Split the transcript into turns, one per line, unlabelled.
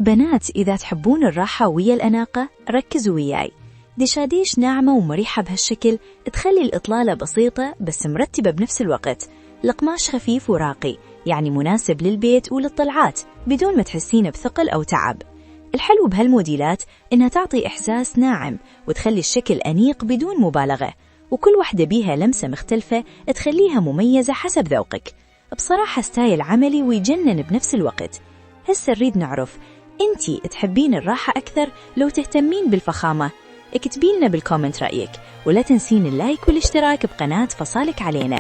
بنات إذا تحبون الراحة ويا الأناقة ركزوا وياي. دشاديش ناعمة ومريحة بهالشكل تخلي الإطلالة بسيطة بس مرتبة بنفس الوقت. القماش خفيف وراقي يعني مناسب للبيت وللطلعات بدون ما تحسين بثقل أو تعب. الحلو بهالموديلات إنها تعطي إحساس ناعم وتخلي الشكل أنيق بدون مبالغة، وكل واحدة بيها لمسة مختلفة تخليها مميزة حسب ذوقك. بصراحة ستايل عملي ويجنن بنفس الوقت. هسه نريد نعرف انتي تحبين الراحة أكثر لو تهتمين بالفخامة؟ اكتبي لنا بالكومنت رأيك، ولا تنسين اللايك والاشتراك بقناة فصالك علينا.